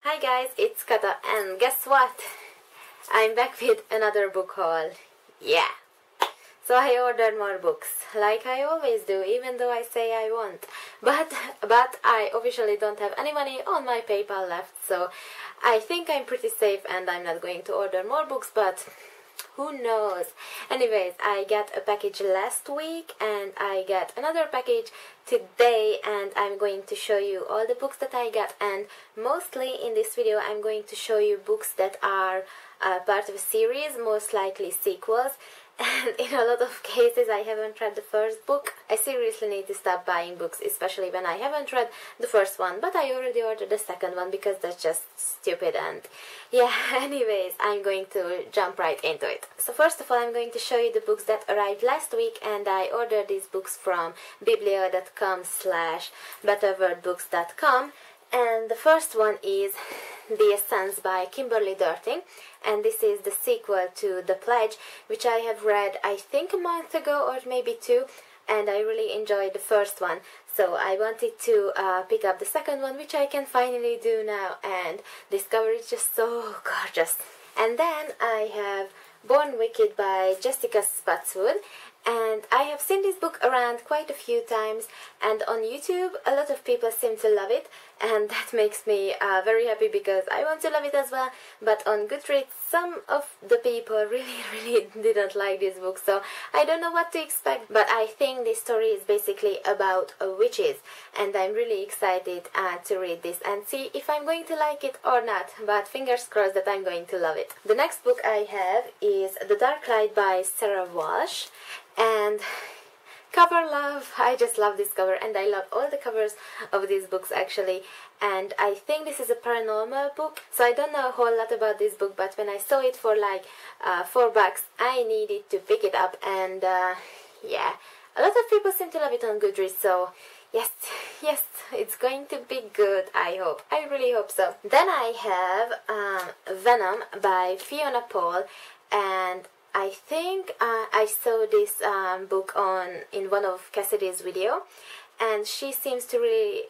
Hi guys, it's Kata, and guess what? I'm back with another book haul. Yeah! So I ordered more books, like I always do, even though I say I won't. But I officially don't have any money on my PayPal left, so I think I'm pretty safe and I'm not going to order more books, but who knows? Anyways, I got a package last week and I got another package today, and I'm going to show you all the books that I got, and mostly in this video I'm going to show you books that are part of a series, most likely sequels. And in a lot of cases I haven't read the first book. I seriously need to stop buying books, especially when I haven't read the first one, but I already ordered the second one because that's just stupid. And yeah, anyways, I'm going to jump right into it. So first of all, I'm going to show you the books that arrived last week, and I ordered these books from biblio.com/betterwordbooks.com. And the first one is The Essence by Kimberly Durting, and this is the sequel to The Pledge, which I have read I think a month ago or maybe two, and I really enjoyed the first one, so I wanted to pick up the second one, which I can finally do now, and this cover is just so gorgeous. And then I have Born Wicked by Jessica Spotswood, and I have seen this book around quite a few times, and on YouTube a lot of people seem to love it, and that makes me very happy because I want to love it as well. But on Goodreads some of the people really didn't like this book, so I don't know what to expect. But I think this story is basically about witches, and I'm really excited to read this and see if I'm going to like it or not, but fingers crossed that I'm going to love it. The next book I have is The Dark Light by Sarah Walsh, and cover love. I just love this cover, and I love all the covers of these books actually. And I think this is a paranormal book, so I don't know a whole lot about this book, but when I saw it for like $4, I needed to pick it up, and yeah, a lot of people seem to love it on Goodreads, so yes, it's going to be good, I hope. I really hope so. Then I have Venom by Fiona Paul, and I think I saw this book in one of Cassidy's video, and she seems to really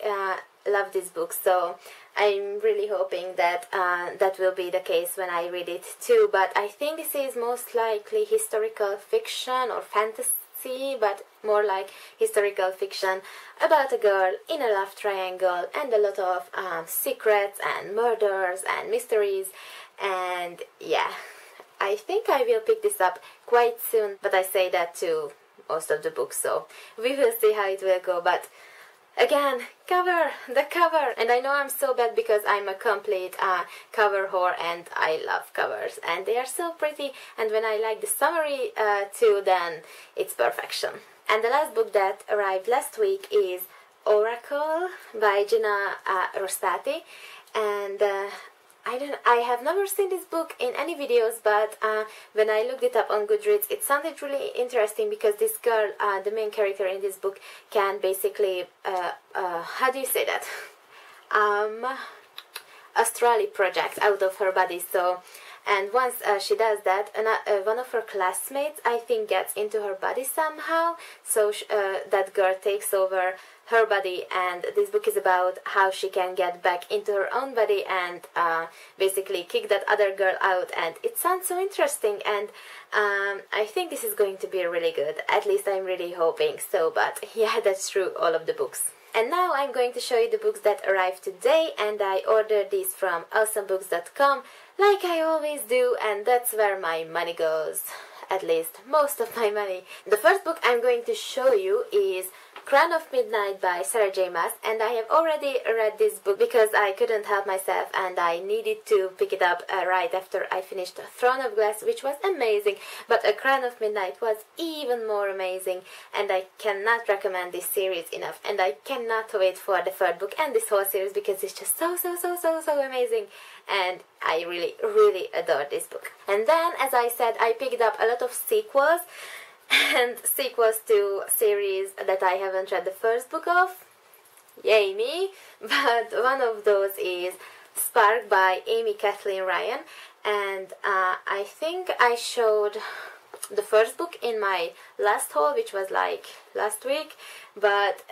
love this book, so I'm really hoping that that will be the case when I read it too. But I think this is most likely historical fiction or fantasy, but more like historical fiction about a girl in a love triangle and a lot of secrets and murders and mysteries, and yeah, I think I will pick this up quite soon, but I say that to most of the books, so we will see how it will go. But again, the cover, and I know I'm so bad because I'm a complete cover whore, and I love covers, and they are so pretty, and when I like the summary too, then it's perfection. And the last book that arrived last week is Oracle by Gina Rostati, and I have never seen this book in any videos, but when I looked it up on Goodreads, it sounded really interesting because this girl, the main character in this book, can basically, how do you say that? Astrally project out of her body, so, and once she does that, one of her classmates, I think, gets into her body somehow, so that girl takes over her body, and this book is about how she can get back into her own body and basically kick that other girl out, and it sounds so interesting, and I think this is going to be really good, at least I'm really hoping so. But yeah, that's true, all of the books. And now I'm going to show you the books that arrived today, and I ordered these from awesomebooks.com, like I always do, and that's where my money goes, at least most of my money. The first book I'm going to show you is Crown of Midnight by Sarah J. Maas, and I have already read this book because I couldn't help myself and I needed to pick it up right after I finished Throne of Glass, which was amazing, but A Crown of Midnight was even more amazing, and I cannot recommend this series enough, and I cannot wait for the third book and this whole series because it's just so amazing, and I really adore this book. And then, as I said, I picked up a lot of sequels, and sequels to series that I haven't read the first book of. Yay me! But one of those is Spark by Amy Kathleen Ryan, and I think I showed the first book in my last haul, which was like last week. But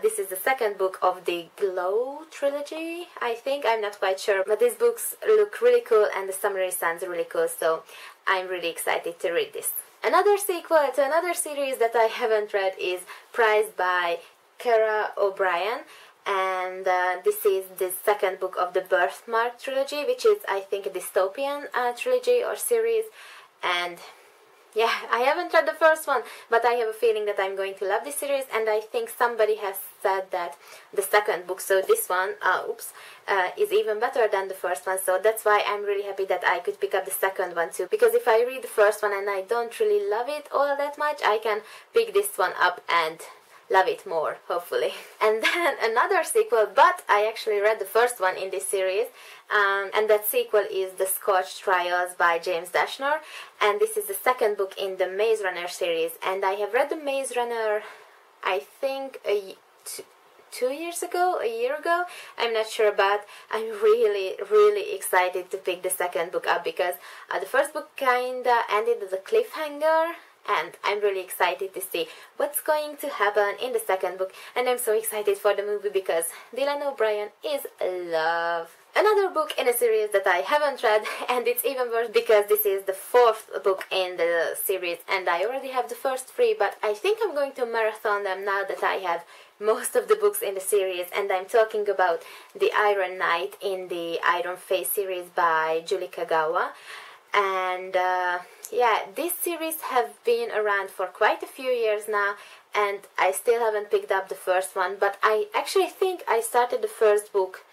this is the second book of the Glow trilogy, I think. I'm not quite sure, but these books look really cool and the summary sounds really cool, so I'm really excited to read this. Another sequel to another series that I haven't read is Prized by Kara O'Brien, and this is the second book of the Birthmark trilogy, which is, I think, a dystopian trilogy or series. And yeah, I haven't read the first one, but I have a feeling that I'm going to love this series, and I think somebody has said that the second book, so this one, is even better than the first one, so that's why I'm really happy that I could pick up the second one too, because if I read the first one and I don't really love it all that much, I can pick this one up and love it more, hopefully. And then another sequel, but I actually read the first one in this series, and that sequel is The Scotch Trials by James Dashner, and this is the second book in the Maze Runner series, and I have read the Maze Runner, I think, 2 years ago, a year ago, I'm not sure, but I'm really excited to pick the second book up, because the first book kinda ended as a cliffhanger, and I'm really excited to see what's going to happen in the second book, and I'm so excited for the movie because Dylan O'Brien is love. Another book in a series that I haven't read, and it's even worse because this is the fourth book in the series and I already have the first three, but I think I'm going to marathon them now that I have most of the books in the series, and I'm talking about The Iron Knight in the Iron Face series by Julie Kagawa. And yeah, this series have been around for quite a few years now, and I still haven't picked up the first one, but I actually think I started the first book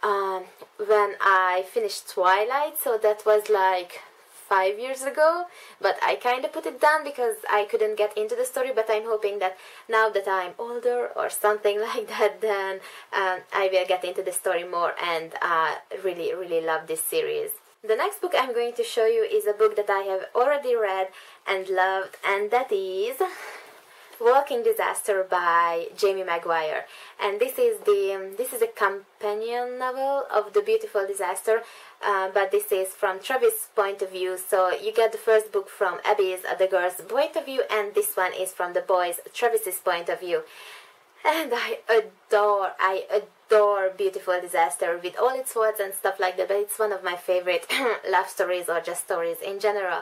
when I finished Twilight, so that was like 5 years ago, but I kind of put it down because I couldn't get into the story, but I'm hoping that now that I'm older or something like that, then I will get into the story more and really love this series. The next book I'm going to show you is a book that I have already read and loved, and that is Walking Disaster by Jamie Maguire. And this is a companion novel of The Beautiful Disaster, but this is from Travis' point of view. So you get the first book from Abby's, the girl's point of view, and this one is from the boy's, Travis's point of view. And I adore Beautiful Disaster with all its words and stuff like that, but it's one of my favorite love stories or just stories in general.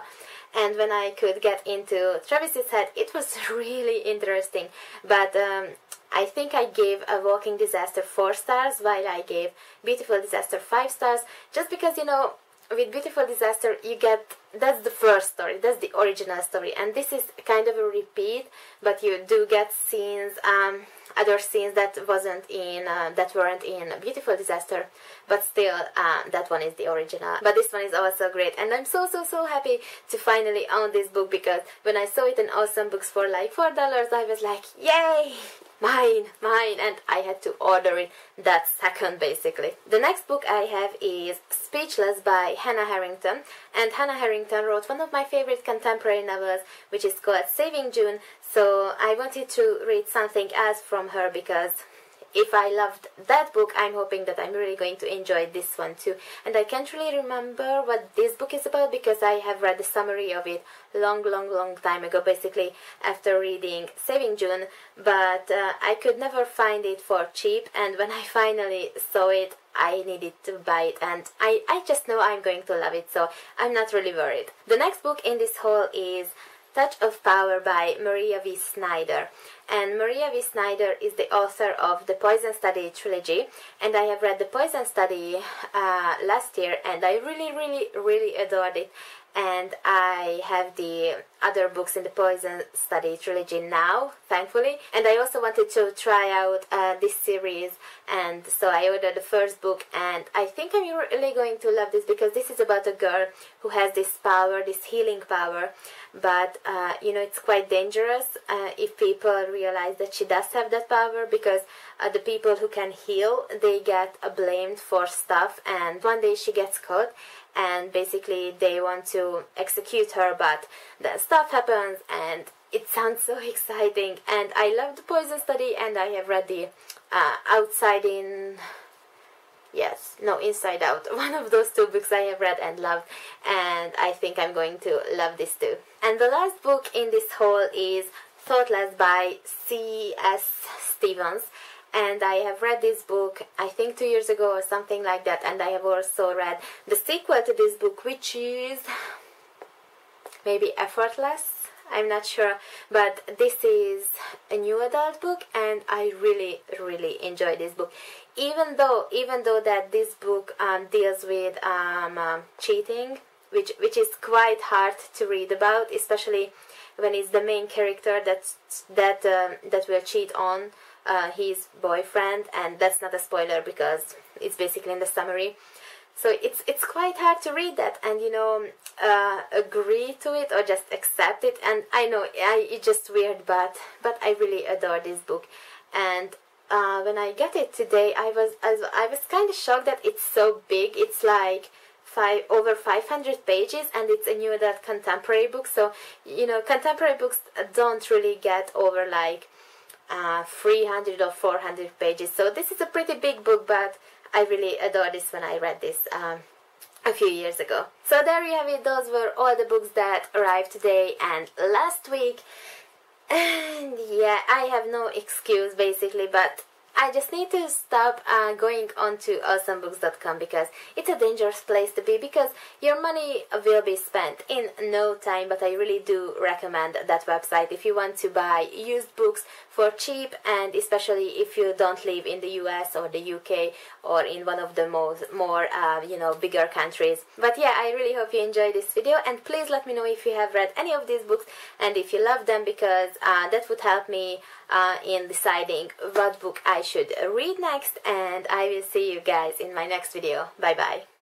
And when I could get into Travis's head, it was really interesting. But I think I gave A Walking Disaster 4 stars, while I gave Beautiful Disaster 5 stars, just because, you know, with Beautiful Disaster you get, that's the first story, that's the original story, and this is kind of a repeat, but you do get scenes, other scenes that weren't in Beautiful Disaster, but still that one is the original. But this one is also great, and I'm so happy to finally own this book, because when I saw it in Awesome Books for like $4, I was like, yay, mine, and I had to order it that second basically. The next book I have is Speechless by Hannah Harrington, and Hannah Harrington wrote one of my favorite contemporary novels, which is called Saving June, so I wanted to read something else from her, because if I loved that book, I'm hoping that I'm really going to enjoy this one too. And I can't really remember what this book is about, because I have read the summary of it long time ago, basically after reading Saving June, but I could never find it for cheap, and when I finally saw it, I needed to buy it, and I just know I'm going to love it, so I'm not really worried. The next book in this haul is Touch of Power by Maria V. Snyder. And Maria V. Snyder is the author of the Poison Study trilogy, and I have read the Poison Study last year, and I really adored it. And I have the other books in the Poison Study trilogy now, thankfully. And I also wanted to try out this series, and so I ordered the first book, and I think I'm really going to love this, because this is about a girl who has this power, this healing power, but you know, it's quite dangerous if people realize that she does have that power, because the people who can heal, they get blamed for stuff, and one day she gets caught, and basically they want to execute her, but then stuff happens, and it sounds so exciting. And I love the Poison Study, and I have read the Outside In Yes, no, Inside Out. One of those two books I have read and loved, and I think I'm going to love this too. And the last book in this haul is Thoughtless by C.S. Stevens. And I have read this book, I think 2 years ago or something like that, and I have also read the sequel to this book, which is maybe Effortless. I'm not sure, but this is a new adult book, and I really, really enjoy this book. Even though that this book deals with cheating, which is quite hard to read about, especially when it's the main character that will cheat on his boyfriend, and that's not a spoiler because it's basically in the summary. So it's quite hard to read that and agree to it or just accept it. And I know it's just weird, but I really adore this book. And when I got it today, I was kind of shocked that it's so big. It's like over 500 pages, and it's a new adult contemporary book. So contemporary books don't really get over like 300 or 400 pages. So this is a pretty big book, but I really adore this when I read this a few years ago. So there you have it. Those were all the books that arrived today and last week. And yeah, I have no excuse basically, but I just need to stop going on to awesomebooks.com because it's a dangerous place to be, because your money will be spent in no time. But I really do recommend that website if you want to buy used books for cheap, and especially if you don't live in the US or the UK or in one of the more bigger countries. But yeah, I really hope you enjoyed this video, and please let me know if you have read any of these books and if you love them, because that would help me in deciding what book I should read next. And I will see you guys in my next video. Bye bye.